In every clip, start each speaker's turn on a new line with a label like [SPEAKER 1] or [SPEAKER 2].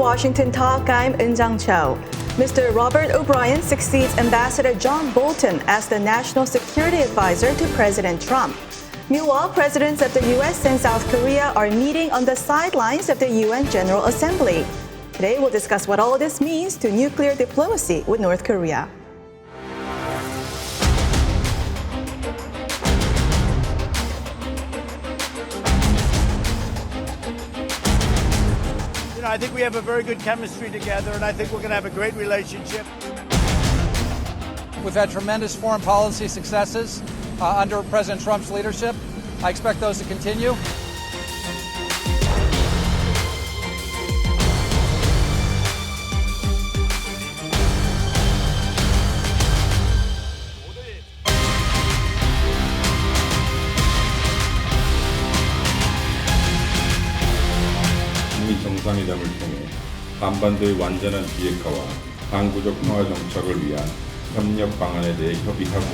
[SPEAKER 1] Washington Talk, I'm Eun Cho. Mr. Robert O'Brien succeeds Ambassador John Bolton as the National Security Advisor to President Trump. Meanwhile, presidents of the U.S. and South Korea are meeting on the sidelines of the UN General Assembly. Today, we'll discuss what all this means to nuclear diplomacy with North Korea.
[SPEAKER 2] I think we have a very good chemistry together, and I think we're going to have a great relationship.
[SPEAKER 3] We've had tremendous foreign policy successes under President Trump's leadership. I expect those to continue.
[SPEAKER 4] 정상회담을 통해 한반도의 완전한 비핵화와 항구적 평화 정착을 위한 협력 방안에 대해 협의하고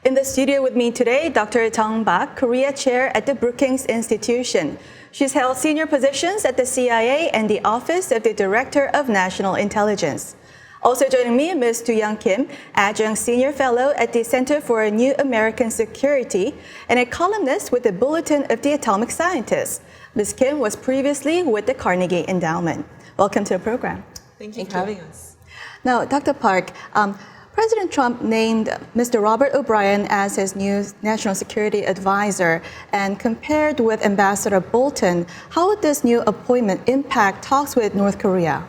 [SPEAKER 1] In the studio with me today, Dr. Jung Pak, Korea Chair at the Brookings Institution. She's held senior positions at the CIA and the Office of the Director of National Intelligence. Also joining me, Ms. Duyeon Kim, Adjunct Senior Fellow at the Center for New American Security and a columnist with the Bulletin of the Atomic Scientists. Ms. Kim was previously with the Carnegie Endowment. Welcome to the program.
[SPEAKER 5] Thank you for having us.
[SPEAKER 1] Now, Dr. Park, President Trump named Mr. Robert O'Brien as his new national security advisor and compared with Ambassador Bolton. How would this new appointment impact talks with North Korea?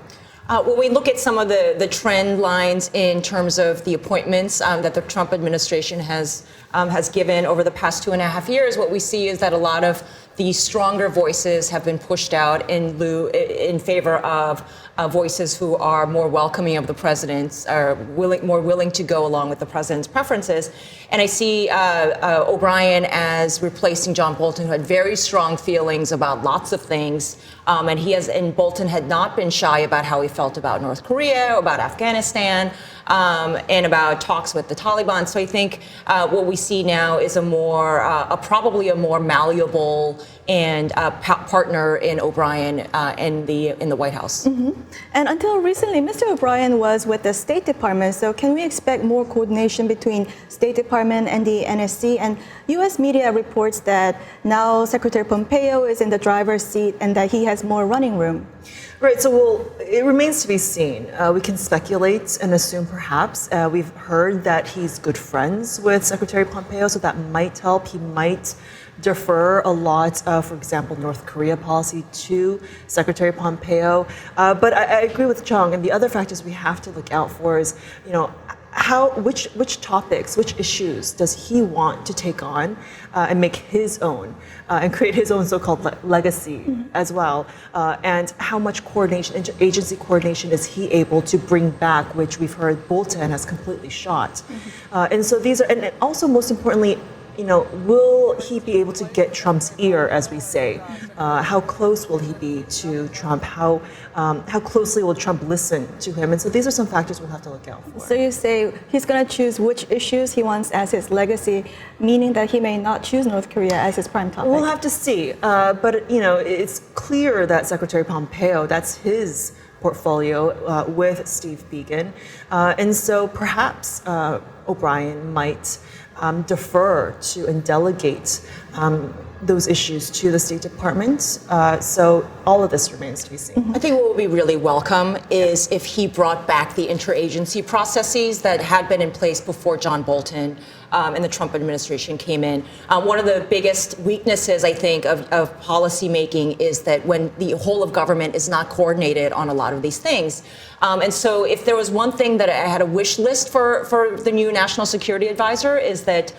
[SPEAKER 5] When we look at some of the trend lines in terms of the appointments that the Trump administration has given over the past 2.5 years, what we see is that a lot of the stronger voices have been pushed out in favor of voices who are more welcoming of the president's, are more willing to go along with the president's preferences. And I see O'Brien as replacing John Bolton, who had very strong feelings about lots of things. And Bolton had not been shy about how he felt about North Korea, about Afghanistan, and about talks with the Taliban. So I think what we see now is probably a more malleable and partner in O'Brien in the White House.
[SPEAKER 1] Mm-hmm. And until recently, Mr. O'Brien was with the State Department. So can we expect more coordination between State Department and the NSC? And U.S. media reports that now Secretary Pompeo is in the driver's seat and that he has more running room.
[SPEAKER 6] Right, so it remains to be seen. We can speculate and assume perhaps. We've heard that he's good friends with Secretary Pompeo, so that might help. He might defer a lot of, for example, North Korea policy to Secretary Pompeo. But I agree with Jung, and the other factors we have to look out for is, which topics, which issues does he want to take on and make his own and create his own so-called legacy as well, and how much coordination, interagency coordination is he able to bring back, which we've heard Bolton has completely shot. And so these are, and also most importantly, will he be able to get Trump's ear, as we say? How close will he be to Trump? How closely will Trump listen to him? And so these are some factors we'll have to look out for.
[SPEAKER 1] So you say he's going to choose which issues he wants as his legacy, meaning that he may not choose North Korea as his prime topic.
[SPEAKER 6] We'll have to see. But, it's clear that Secretary Pompeo, that's his portfolio with Steve Biegun. And so perhaps O'Brien might defer to and delegate those issues to the State Department. So all of this remains to be seen.
[SPEAKER 5] I think what would be really welcome is if he brought back the interagency processes that had been in place before John Bolton and the Trump administration came in. One of the biggest weaknesses, I think, of policy making is that when the whole of government is not coordinated on a lot of these things. And so if there was one thing that I had a wish list for the new national security advisor is that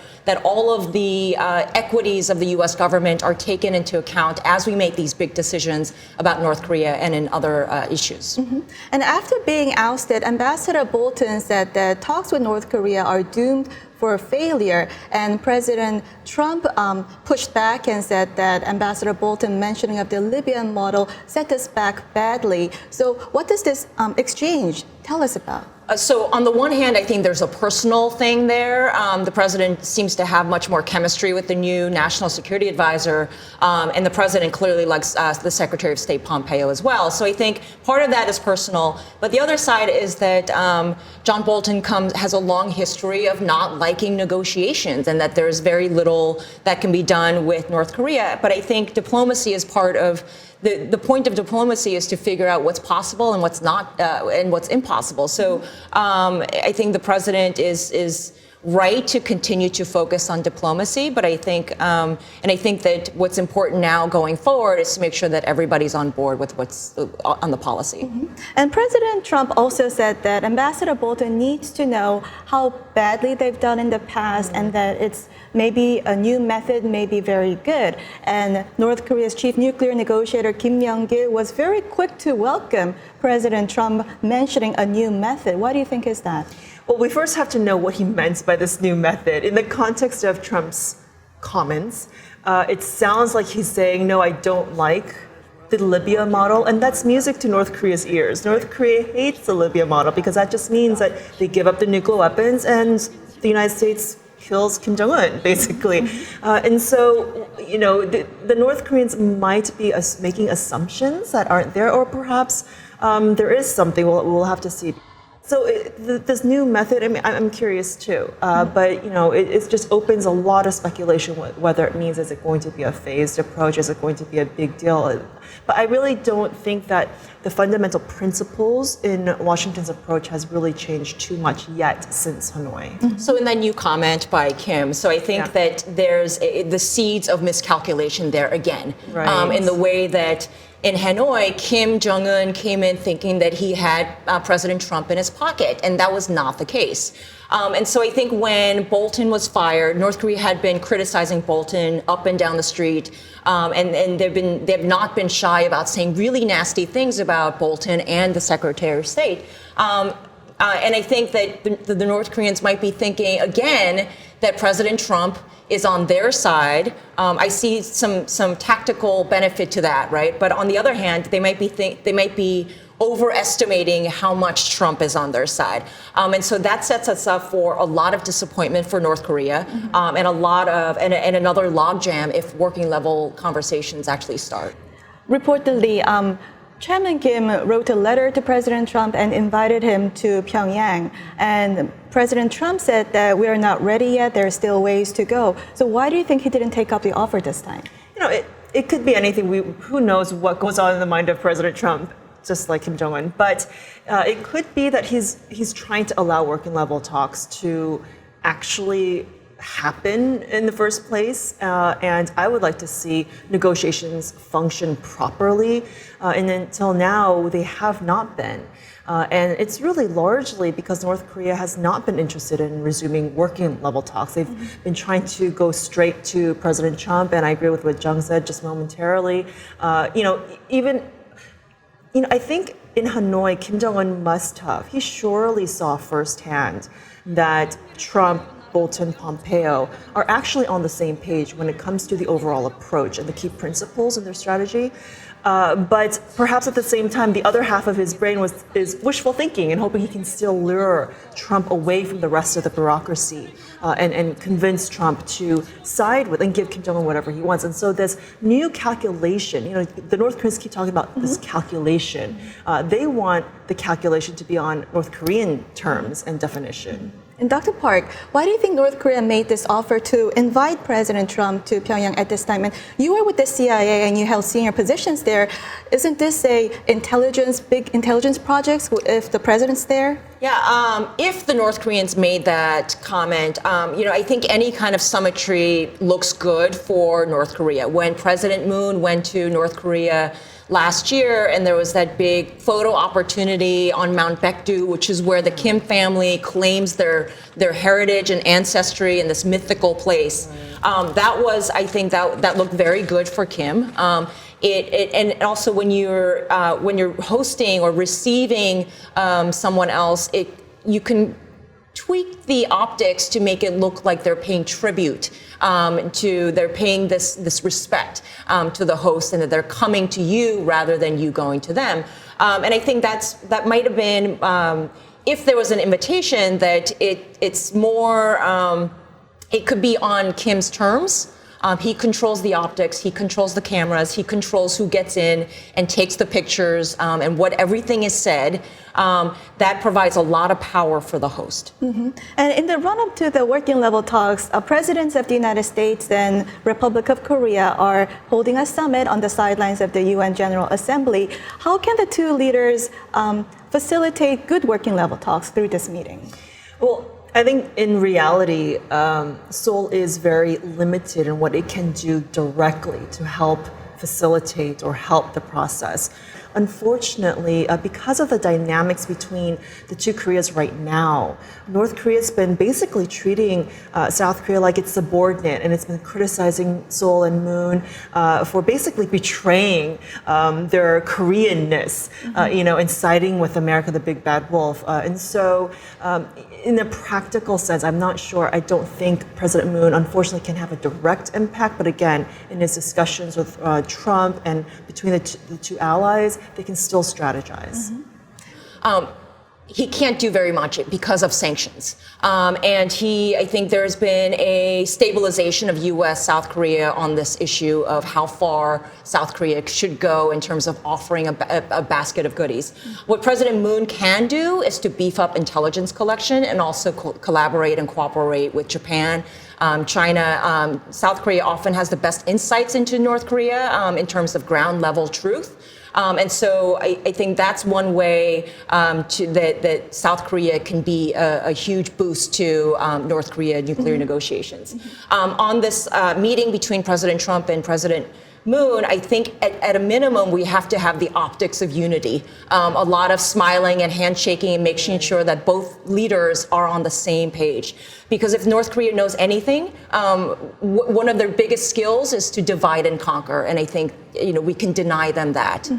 [SPEAKER 5] all of the equities of the U.S. government are taken into account as we make these big decisions about North Korea and in other issues.
[SPEAKER 1] Mm-hmm. And after being ousted, Ambassador Bolton said that talks with North Korea are doomed for failure. And President Trump pushed back and said that Ambassador Bolton mentioning of the Libyan model set us back badly. So what does this exchange tell us about?
[SPEAKER 5] So on the one hand, I think there's a personal thing there. The president seems to have much more chemistry with the new national security advisor, and the president clearly likes the Secretary of State Pompeo as well. So I think part of that is personal, but the other side is that John Bolton has a long history of not liking negotiations, and that there's very little that can be done with North Korea. But I think diplomacy is part of the point of diplomacy is to figure out what's possible and what's not, and what's impossible. So I think the president is right to continue to focus on diplomacy, but I think, and I think that what's important now going forward is to make sure that everybody's on board with what's on the policy.
[SPEAKER 1] And President Trump also said that Ambassador Bolton needs to know how badly they've done in the past, and that it's maybe a new method may be very good. And North Korea's chief nuclear negotiator Kim Myung-gil was very quick to welcome President Trump mentioning a new method. Why do you think is that?
[SPEAKER 6] Well, we first have to know what he meant by this new method. In the context of Trump's comments, it sounds like he's saying, no, I don't like the Libya model, and that's music to North Korea's ears. North Korea hates the Libya model because that just means that they give up the nuclear weapons and the United States kills Kim Jong-un, basically. And so, you know, the North Koreans might be making assumptions that aren't there, or perhaps there is something we'll have to see. So this new method, I mean, I'm curious too, but you know, it just opens a lot of speculation whether it means is it going to be a phased approach, is it going to be a big deal? But I really don't think that the fundamental principles in Washington's approach has really changed too much yet since Hanoi.
[SPEAKER 5] So in that new comment by Kim, so I think that there's the seeds of miscalculation there again, in the way that in Hanoi, Kim Jong-un came in thinking that he had President Trump in his pocket, and that was not the case. And so I think when Bolton was fired, North Korea had been criticizing Bolton up and down the street, and they've not been shy about saying really nasty things about Bolton and the Secretary of State. And I think that the North Koreans might be thinking again that President Trump is on their side. I see some tactical benefit to that, right? But on the other hand, they might be overestimating how much Trump is on their side, and so that sets us up for a lot of disappointment for North Korea, and a lot of and another logjam if working level conversations actually start.
[SPEAKER 1] Reportedly, Chairman Kim wrote a letter to President Trump and invited him to Pyongyang. And President Trump said that we are not ready yet, there are still ways to go. So why do you think he didn't take up the offer this time?
[SPEAKER 6] You know, it could be anything. Who knows what goes on in the mind of President Trump, just like Kim Jong-un. But it could be that he's trying to allow working level talks to actually happen in the first place, and I would like to see negotiations function properly, and until now they have not been, and it's really largely because North Korea has not been interested in resuming working level talks. They've been trying to go straight to President Trump, and I agree with what Jung said just momentarily. I think in Hanoi, Kim Jong-un he surely saw firsthand that Trump, Bolton, Pompeo are actually on the same page when it comes to the overall approach and the key principles in their strategy. But perhaps at the same time, the other half of his brain is wishful thinking and hoping he can still lure Trump away from the rest of the bureaucracy, and convince Trump to side with and give Kim Jong-un whatever he wants. And so this new calculation, you know, the North Koreans keep talking about this calculation. They want the calculation to be on North Korean terms and definition.
[SPEAKER 1] And Dr. Park, why do you think North Korea made this offer to invite President Trump to Pyongyang at this time? And you were with the CIA and you held senior positions there. Isn't this a big intelligence project if the president's there?
[SPEAKER 5] Yeah, if the North Koreans made that comment, I think any kind of symmetry looks good for North Korea. When President Moon went to North Korea last year, and there was that big photo opportunity on Mount Baekdu, which is where the Kim family claims their heritage and ancestry in this mythical place. I think that looked very good for Kim. And also when you're hosting or receiving someone else, you can tweak the optics to make it look like they're paying tribute they're paying this respect to the host, and that they're coming to you rather than you going to them. And I think that might have been, if there was an invitation, that it's more, it could be on Kim's terms. He controls the optics, he controls the cameras, he controls who gets in and takes the pictures, and what everything is said. That provides a lot of power for the host.
[SPEAKER 1] Mm-hmm. And in the run-up to the working level talks, presidents of the United States and Republic of Korea are holding a summit on the sidelines of the UN General Assembly. How can the two leaders facilitate good working level talks through this meeting?
[SPEAKER 6] Well, I think in reality, Seoul is very limited in what it can do directly to help facilitate or help the process. Unfortunately, because of the dynamics between the two Koreas right now, North Korea's been basically treating South Korea like it's subordinate, and it's been criticizing Seoul and Moon for basically betraying their Koreanness, and siding with America, the big bad wolf. And so, in a practical sense, I'm not sure. I don't think President Moon, unfortunately, can have a direct impact. But again, in his discussions with Trump and between the two allies, they can still strategize.
[SPEAKER 5] He can't do very much because of sanctions. And I think there's been a stabilization of U.S. South Korea on this issue of how far South Korea should go in terms of offering a basket of goodies. What President Moon can do is to beef up intelligence collection and also collaborate and cooperate with Japan, China. South Korea often has the best insights into North Korea in terms of ground level truth. And so I think that's one way that South Korea can be a huge boost to North Korea nuclear negotiations. On this meeting between President Trump and President Moon, I think at a minimum, we have to have the optics of unity. A lot of smiling and handshaking and making sure that both leaders are on the same page. Because if North Korea knows anything, one of their biggest skills is to divide and conquer. And I think we can deny them that.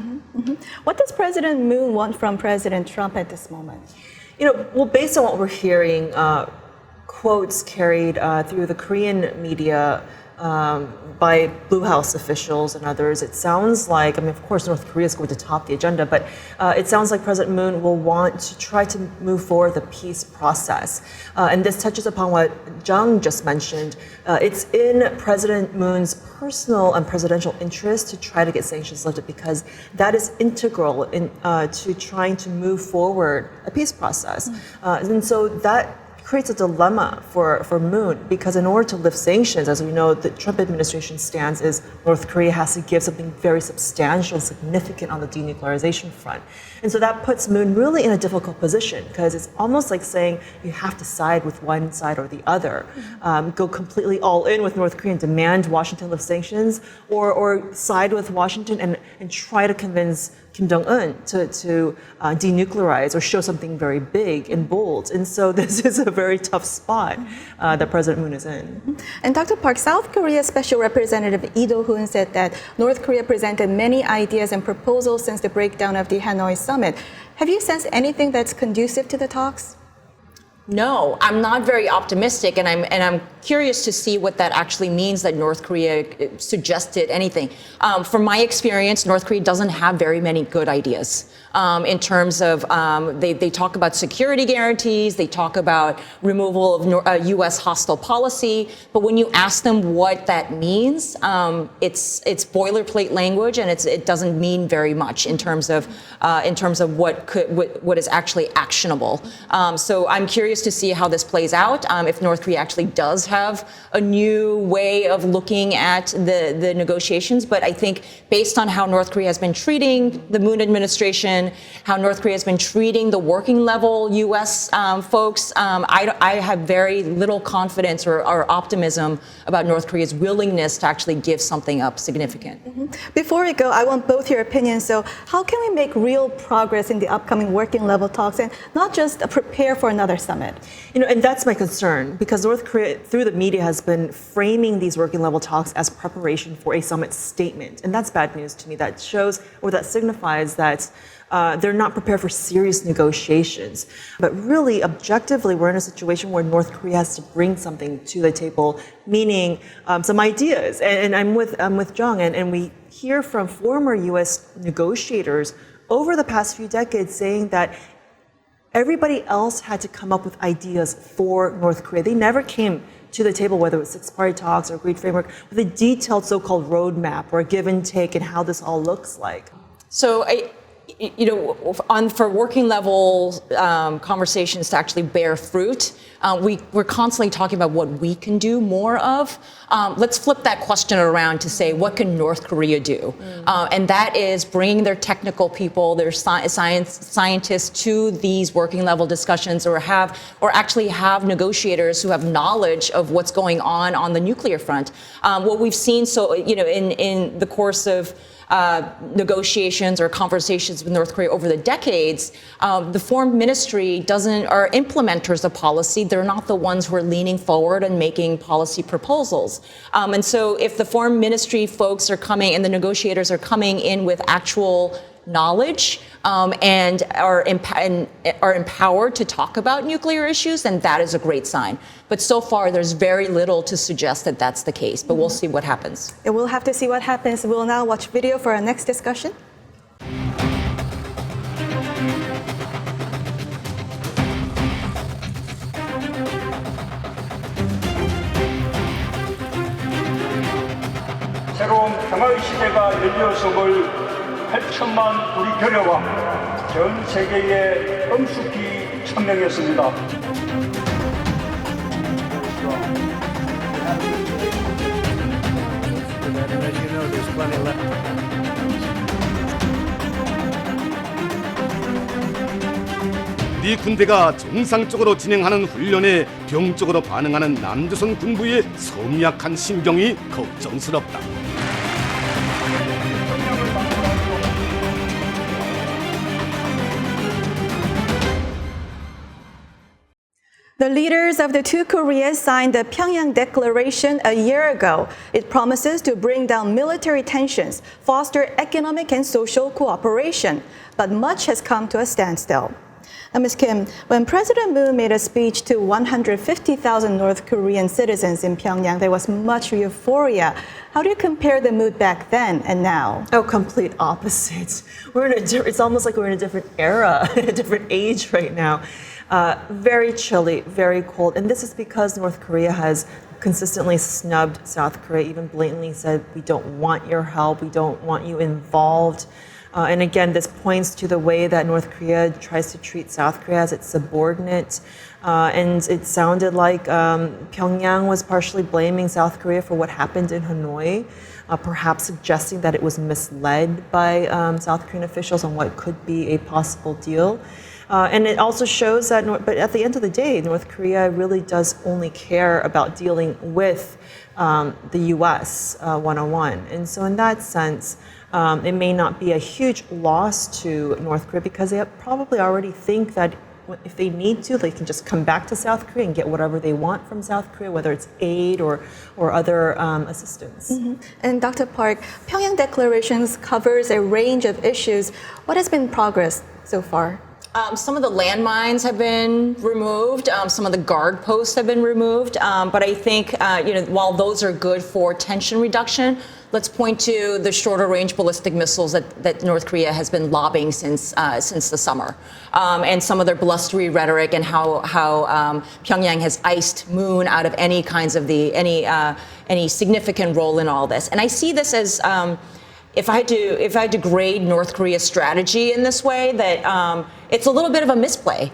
[SPEAKER 1] What does President Moon want from President Trump at this moment?
[SPEAKER 6] Well, based on what we're hearing, quotes carried through the Korean media by Blue House officials and others, it sounds like, of course, North Korea is going to top the agenda, but it sounds like President Moon will want to try to move forward the peace process. And this touches upon what Jung just mentioned. It's in President Moon's personal and presidential interest to try to get sanctions lifted, because that is integral to trying to move forward a peace process. And so that creates a dilemma for Moon, because in order to lift sanctions, as we know, the Trump administration stance is North Korea has to give something very substantial, significant on the denuclearization front. And so that puts Moon really in a difficult position, because it's almost like saying you have to side with one side or the other, go completely all in with North Korea and demand Washington lift sanctions, or side with Washington and try to convince Kim Jong-un to denuclearize or show something very big and bold. And so this is a very tough spot that President Moon is in.
[SPEAKER 1] And Dr. Park, South Korea's Special Representative Lee Do-hoon said that North Korea presented many ideas and proposals since the breakdown of the Hanoi summit. Have you sensed anything that's conducive to the talks?
[SPEAKER 5] No, I'm not very optimistic, and I'm curious to see what that actually means, that North Korea suggested anything. From my experience, North Korea doesn't have very many good ideas in terms of they talk about security guarantees, they talk about removal of U.S. hostile policy, but when you ask them what that means, it's boilerplate language, and it doesn't mean very much in terms of what is actually actionable. So I'm curious to see how this plays out, if North Korea actually does have a new way of looking at the negotiations. But I think based on how North Korea has been treating the Moon administration, how North Korea has been treating the working level U.S. Folks, I have very little confidence or optimism about North Korea's willingness to actually give something up significant.
[SPEAKER 1] Before we go, I want both your opinions. So how can we make real progress in the upcoming working level talks and not just prepare for another summit? summit.
[SPEAKER 6] And that's my concern, because North Korea, through the media, has been framing these working level talks as preparation for a summit statement. And that's bad news to me. That shows, or that signifies that they're not prepared for serious negotiations. But really, objectively, we're in a situation where North Korea has to bring something to the table, meaning some ideas. And I'm with Jung, and we hear from former U.S. negotiators over the past few decades saying that everybody else had to come up with ideas for North Korea. They never came to the table, whether it was six-party talks or agreed framework, with a detailed so-called roadmap or a give and take and how this all looks like.
[SPEAKER 5] So for working level conversations to actually bear fruit, we're constantly talking about what we can do more of. Let's flip that question around to say, what can North Korea do? And that is bringing their technical people, their scientists to these working level discussions, or actually have negotiators who have knowledge of what's going on the nuclear front. What we've seen, in the course of negotiations or conversations with North Korea over the decades, the foreign ministry are implementers of policy. They're not the ones who are leaning forward and making policy proposals. And so if the foreign ministry folks are coming and the negotiators are coming in with actual knowledge and are empowered to talk about nuclear issues, then that is a great sign. But so far, there's very little to suggest that that's the case, but we'll see what happens.
[SPEAKER 1] And we'll have to see what happens. We'll now watch video for our next discussion.
[SPEAKER 7] 새로운 평화의 시대가 열렸음을 8천만 우리 교려와 전 세계에 엄숙히 천명했습니다.
[SPEAKER 8] 우리 군대가 정상적으로 진행하는 훈련에 병적으로 반응하는 남조선 군부의 섬약한 심경이 걱정스럽다.
[SPEAKER 1] The leaders of the two Koreas signed the Pyongyang Declaration a year ago. It promises to bring down military tensions, foster economic and social cooperation. But much has come to a standstill. Now, Ms. Kim, when President Moon made a speech to 150,000 North Korean citizens in Pyongyang, there was much euphoria. How do you compare the mood back then and now?
[SPEAKER 6] Oh, complete opposites. It's almost like we're in a different era, a different age right now. Very chilly, very cold. And this is because North Korea has consistently snubbed South Korea, even blatantly said, we don't want your help, we don't want you involved. And again, this points to the way that North Korea tries to treat South Korea as its subordinate. And it sounded like Pyongyang was partially blaming South Korea for what happened in Hanoi, perhaps suggesting that it was misled by South Korean officials on what could be a possible deal. And it also shows that, but at the end of the day, North Korea really does only care about dealing with the U.S. one-on-one. And so in that sense, it may not be a huge loss to North Korea because they probably already think that if they need to, they can just come back to South Korea and get whatever they want from South Korea, whether it's aid or other assistance.
[SPEAKER 1] Mm-hmm. And Dr. Park, Pyongyang Declarations covers a range of issues. What has been progress so far?
[SPEAKER 5] Some of the landmines have been removed. Some of the guard posts have been removed. But I think, while those are good for tension reduction, let's point to the shorter range ballistic missiles that North Korea has been lobbing since the summer, and some of their blustery rhetoric and how Pyongyang has iced Moon out of any significant role in all this. And I see this as if I had to grade North Korea's strategy in this way, that it's a little bit of a misplay.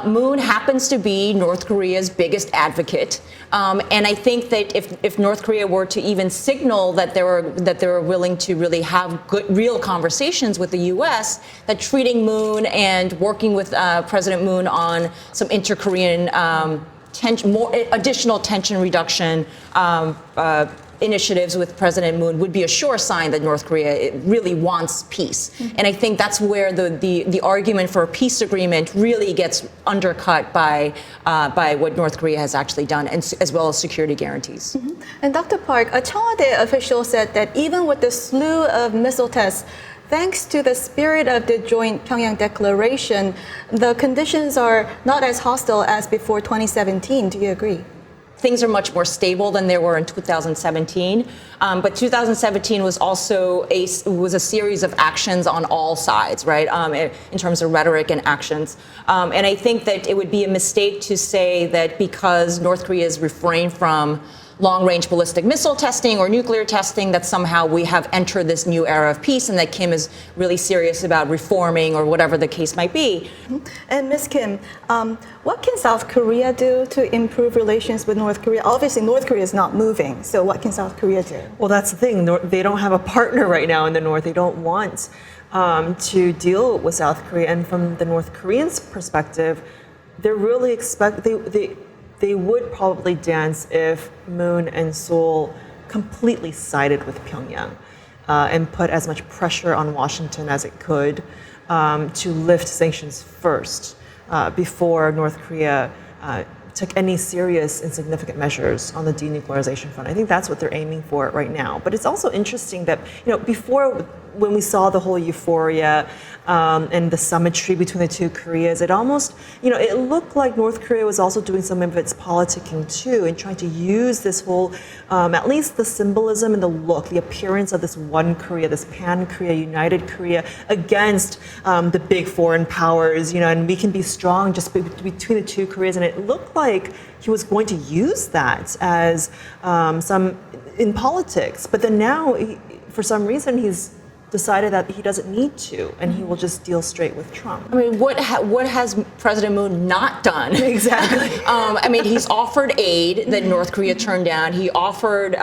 [SPEAKER 5] Moon happens to be North Korea's biggest advocate, and I think that if North Korea were to even signal that they were willing to really have real conversations with the U.S., that treating Moon and working with President Moon on some inter-Korean more additional tension reduction initiatives with President Moon would be a sure sign that North Korea really wants peace. And I think that's where the argument for a peace agreement really gets undercut by what North Korea has actually done, and as well as security guarantees.
[SPEAKER 1] And Dr. Park, a 청와대 official said that even with the slew of missile tests, thanks to the spirit of the joint Pyongyang declaration, the conditions are not as hostile as before 2017. Do you agree?
[SPEAKER 5] Things are much more stable than they were in 2017. But 2017 was also a series of actions on all sides, right, in terms of rhetoric and actions. And I think that it would be a mistake to say that because North Korea has refrained from long-range ballistic missile testing or nuclear testing, that somehow we have entered this new era of peace and that Kim is really serious about reforming or whatever the case might be.
[SPEAKER 1] And Ms. Kim, what can South Korea do to improve relations with North Korea? Obviously, North Korea is not moving, so what can South Korea do?
[SPEAKER 6] Well, that's the thing. They don't have a partner right now in the North. They don't want to deal with South Korea. And from the North Koreans' perspective, they're really they would probably dance if Moon and Seoul completely sided with Pyongyang and put as much pressure on Washington as it could to lift sanctions first before North Korea took any serious and significant measures on the denuclearization front. I think that's what they're aiming for right now. But it's also interesting that, before, when we saw the whole euphoria and the symmetry between the two Koreas, it almost, it looked like North Korea was also doing some of its politicking too, and trying to use this whole, at least the symbolism and the look, the appearance of this one Korea, this pan-Korea, united Korea, against the big foreign powers, and we can be strong just between the two Koreas. And it looked like he was going to use that as some in politics. But then now, for some reason, he's decided that he doesn't need to, and he will just deal straight with Trump.
[SPEAKER 5] I mean, what has President Moon not done?
[SPEAKER 6] Exactly.
[SPEAKER 5] He's offered aid that North Korea turned down. He offered,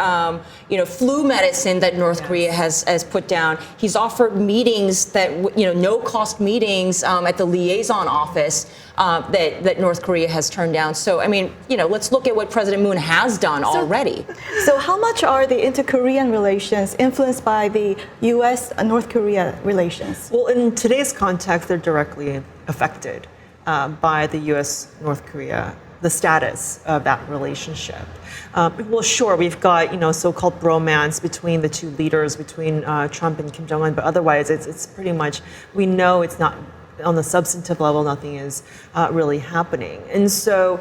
[SPEAKER 5] flu medicine that North Korea has put down. He's offered meetings that, no-cost meetings at the liaison office that North Korea has turned down. So, let's look at what President Moon has done already.
[SPEAKER 1] So how much are the inter-Korean relations influenced by the U.S.-North Korea relations?
[SPEAKER 6] Well, in today's context, they're directly affected by the U.S.-North Korea, the status of that relationship. Well, sure, we've got, so-called bromance between the two leaders, between Trump and Kim Jong-un, but otherwise it's pretty much, we know it's not, on the substantive level, nothing is really happening. And so,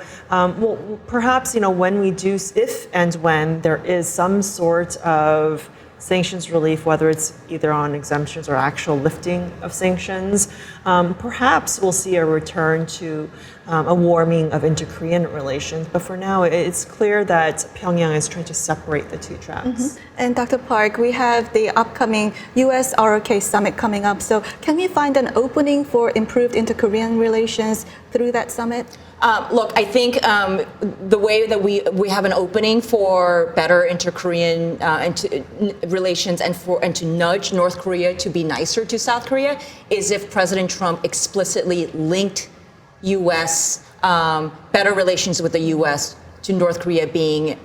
[SPEAKER 6] perhaps, when we do, if and when there is some sort of sanctions relief, whether it's either on exemptions or actual lifting of sanctions, perhaps we'll see a return to a warming of inter-Korean relations. But for now, it's clear that Pyongyang is trying to separate the two tracks.
[SPEAKER 1] And Dr. Park, we have the upcoming US-ROK summit coming up. So can we find an opening for improved inter-Korean relations through that summit?
[SPEAKER 5] Look, I think the way that we have an opening for better inter-Korean relations and to nudge North Korea to be nicer to South Korea is if President Trump explicitly linked U.S. Better relations with the U.S. to North Korea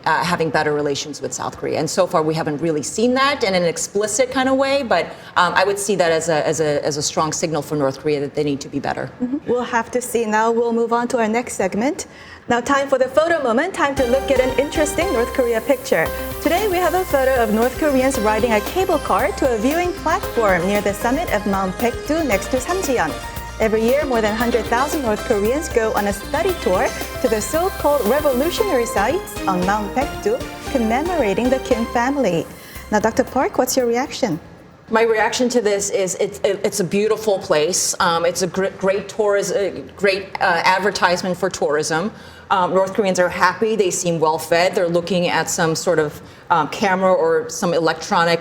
[SPEAKER 5] having better relations with South Korea. And so far, we haven't really seen that in an explicit kind of way, but I would see that as a strong signal for North Korea that they need to be better.
[SPEAKER 1] We'll have to see. Now we'll move on to our next segment. Now time for the photo moment, time to look at an interesting North Korea picture. Today we have a photo of North Koreans riding a cable car to a viewing platform near the summit of Mount Baekdu next to Samjiyon. Every year, more than 100,000 North Koreans go on a study tour to the so-called revolutionary sites on Mount Baekdu, commemorating the Kim family. Now, Dr. Park, what's your reaction?
[SPEAKER 5] My reaction to this is it's a beautiful place. It's a great advertisement for tourism. North Koreans are happy. They seem well fed. They're looking at some sort of camera or some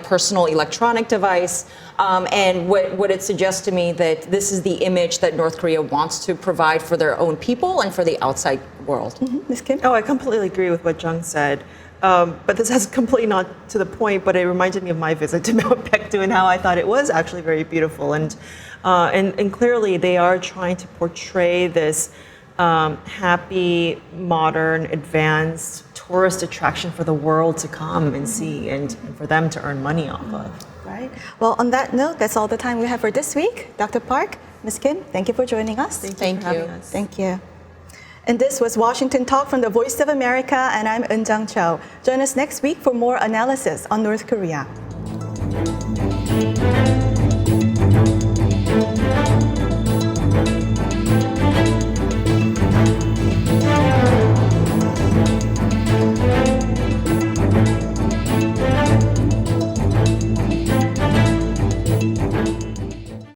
[SPEAKER 5] personal electronic device. And what it suggests to me that this is the image that North Korea wants to provide for their own people and for the outside world.
[SPEAKER 1] Ms. Kim?
[SPEAKER 6] Oh, I completely agree with what Jung said. But this has completely not to the point, but it reminded me of my visit to Mount Baekdu and how I thought it was actually very beautiful. And clearly they are trying to portray this happy, modern, advanced tourist attraction for the world to come and see and for them to earn money off of.
[SPEAKER 1] Right. Well, on that note, that's all the time we have for this week. Dr. Park, Ms. Kim, thank you for joining us.
[SPEAKER 5] Thank
[SPEAKER 6] for having
[SPEAKER 5] you.
[SPEAKER 6] us.
[SPEAKER 1] Thank you. And this was Washington Talk from the Voice of America, and I'm Eun Jang Cho. Join us next week for more analysis on North Korea.